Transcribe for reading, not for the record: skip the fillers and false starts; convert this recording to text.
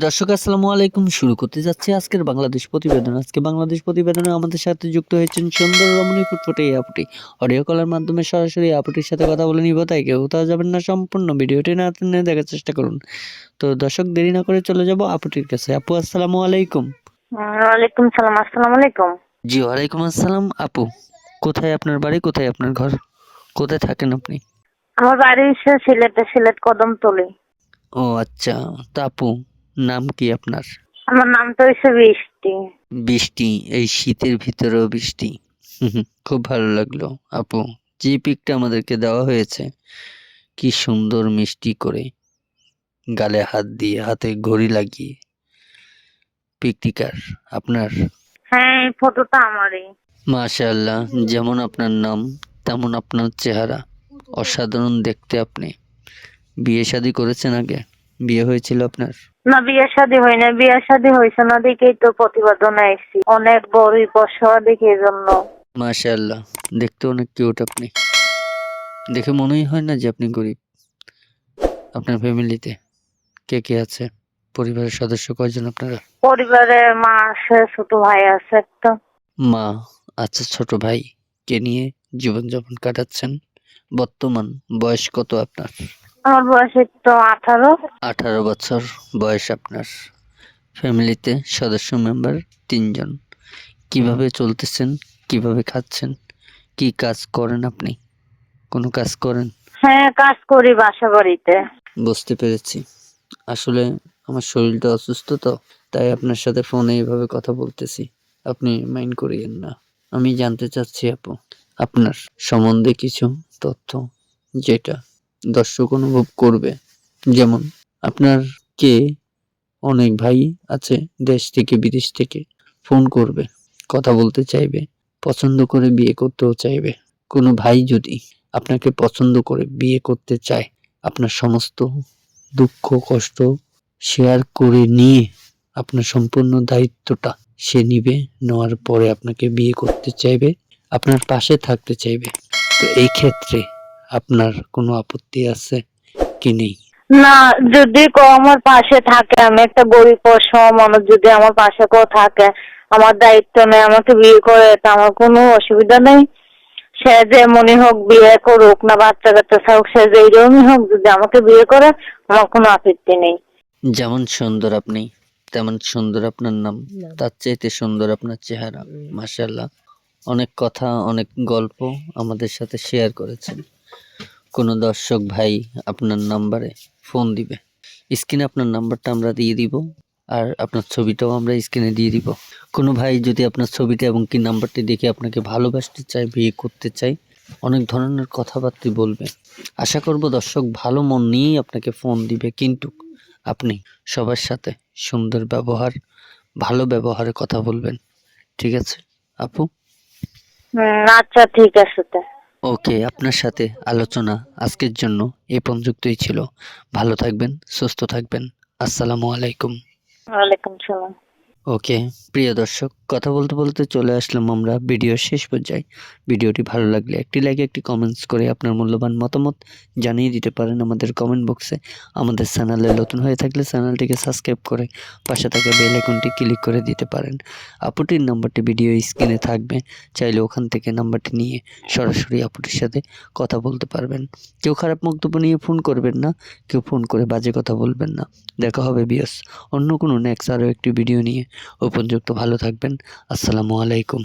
দর্শক আসসালামু আলাইকুম। শুরু করতে যাচ্ছে আজকের বাংলাদেশ প্রতিবেদন। আজকে বাংলাদেশ প্রতিবেদনে আমাদের সাথে যুক্ত হয়েছেন সুন্দর রমণী ফুটফুটে এই আপুটি। অডিও কলের মাধ্যমে সরাসরি আপুটির সাথে কথা বলে নিব, তাই কেউ কোথাও যাবেন না, সম্পূর্ণ ভিডিওটি না টেনে দেখার চেষ্টা করুন। তো দর্শক দেরি না করে চলে যাব আপুটির কাছে। আপু আসসালামু আলাইকুম। ওয়ালাইকুম সালাম। আসসালামু আলাইকুম। জি ওয়ালাইকুম আসসালাম। আপু কোথায় আপনার বাড়ি, কোথায় আপনার ঘর, কোথায় থাকেন আপনি? আমার বাড়ি হচ্ছে সিলেটে, সিলেট কদমতলী। ও আচ্ছা। তা আপু নাম কি আপনার? আমার নাম তো হচ্ছে বৃষ্টি। বৃষ্টি, এই শীতের ভিতরেও বৃষ্টি। খুব ভালো লাগলো আপু। যে পিকটা আমাদেরকে দেওয়া হয়েছে, কি সুন্দর মিষ্টি করে গালে হাত দিয়ে, হাতে ঘড়ি লাগিয়ে, পিকটিকার আপনার? হ্যাঁ, এই ফটোটা আমারই। মাশাআল্লাহ, যেমন আপনার নাম তেমন আপনার চেহারা, অসাধারণ দেখতে আপনি। বিয়ে শাদী করেছেন আগে? বিয়ে হয়েছিল আপনার? না, বিয়ে শাদী হয় না। বিয়ে শাদী হয়েছে না দেখেই তো প্রতিবেদনে এসেছি। অনেক বড় বছর দেখে এই জন্য। মাশাআল্লাহ, দেখতে অনেক কিউট আপনি। দেখে মনেই হয় না যে আপনি গরিব। আপনার ফ্যামিলিতে কে কে আছে? পরিবারের সদস্য কয়জন আপনারা? পরিবারে মা আছে, ছোট ভাই আছে একটা। মা, আচ্ছা, ছোট ভাই কে নিয়ে জীবনযাপন কাটাচ্ছেন? বর্তমান বয়স কত আপনার? আমার বয়স তো 18। 18 বছর বয়স আপনার। ফ্যামিলিতে সদস্য মেম্বার 3 জন। কিভাবে চলতেছেন, কিভাবে খাচ্ছেন, কি কাজ করেন আপনি? কোনো কাজ করেন? হ্যাঁ, কাজ করি বাসা বাড়িতে। বুঝতে পেরেছি। আসলে আমার শরীরটা অসুস্থ, তো তাই আপনার সাথে ফোনে এইভাবে কথা বলতেছি। আপনি মাইন্ড করিয়েন না। আমি জানতে চাচ্ছি আপু, আপনার সম্বন্ধে কিছু তথ্য, যেটা দর্শক অনুভব করবে। যেমন আপনার কে অনেক ভাই আছে, দেশ থেকে বিদেশ থেকে ফোন করবে, কথা বলতে চাইবে, পছন্দ করে বিয়ে করতেও চাইবে। কোনো ভাই যদি আপনাকে পছন্দ করে বিয়ে করতে চায়, আপনার সমস্ত দুঃখ কষ্ট শেয়ার করে নিয়ে আপনার সম্পূর্ণ দায়িত্বটা সে নিবে। নেওয়ার পরে আপনাকে বিয়ে করতে চাইবে, আপনার পাশে থাকতে চাইবে। তো এই ক্ষেত্রে আপনার কোনো আপত্তি আছে কি নেই? না, যদি কেউ আমার পাশে থাকে, আমি একটা গরিব অসহায় মানুষ, যদি আমার পাশে কেউ থাকে, আমার দায়িত্ব নেই, আমাকে বিয়ে করে, তা আমার কোনো অসুবিধা নেই। সে যেমনই হোক, বিয়ে করুক না বাচ্চা কাচ্চা থাকুক, সে যেরকমই হোক, যদি আমাকে বিয়ে করে আমার কোনো আপত্তি নেই। যেমন সুন্দর আপনি, তেমন সুন্দর আপনার নাম, তার চাইতে সুন্দর আপনার চেহারা। মাশাআল্লাহ, অনেক কথা, অনেক গল্প আমাদের সাথে শেয়ার করেছেন। কোনো দর্শক ভাই আপনার নাম্বারে ফোন দিবে, স্ক্রিনে আপনার নাম্বারটা আমরা দিয়ে দিব, আর আপনার ছবিটাও আমরা স্ক্রিনে দিয়ে দিব। কোনো ভাই যদি আপনার ছবিটা এবং কি নাম্বারটি দেখে আপনাকে ভালোবাসতে চায়, বিয়ে করতে চায়, অনেক ধরনের কথাবার্তা বলবে। আশা করব দর্শক ভালো মন নিয়েই আপনাকে ফোন দিবে, কিন্তু আপনি সবার সাথে সুন্দর ব্যবহার, ভালো ব্যবহারে কথা বলবেন। ঠিক আছে আপু? আচ্ছা, ঠিক আছে তো। ওকে, আপনার সাথে আলোচনা আজকের জন্য এই পর্যন্তই ছিল। ভালো থাকবেন, সুস্থ থাকবেন। আসসালামু আলাইকুম। ওয়ালাইকুম সালাম। ওকে, প্রিয় দর্শক, কথা বলতে বলতে চলে আসলাম আমরা ভিডিওর শেষ পর্যায়ে। ভিডিওটি ভালো লাগলে একটি লাইক, একটি কমেন্টস করে আপনার মূল্যবান মতামত জানিয়ে দিতে পারেন আমাদের কমেন্ট বক্সে। আমাদের চ্যানেলে নতুন হয়ে থাকলে চ্যানেলটিকে সাবস্ক্রাইব করে পাশে থাকা বেল আইকনটি ক্লিক করে দিতে পারেন। আপুটির নাম্বারটি ভিডিও স্ক্রিনে থাকবে, চাইলে ওখান থেকে নাম্বারটি নিয়ে সরাসরি আপুটির সাথে কথা বলতে পারবেন। কেউ খারাপ বক্তব্য নিয়ে ফোন করবেন না, কেউ ফোন করে বাজে কথা বলবেন না। দেখা হবে বিয়স অন্য কোনো নেক্সট আরও একটি ভিডিও নিয়ে। ও পর্যন্ত ভালো থাকবেন। আসসালামু আলাইকুম।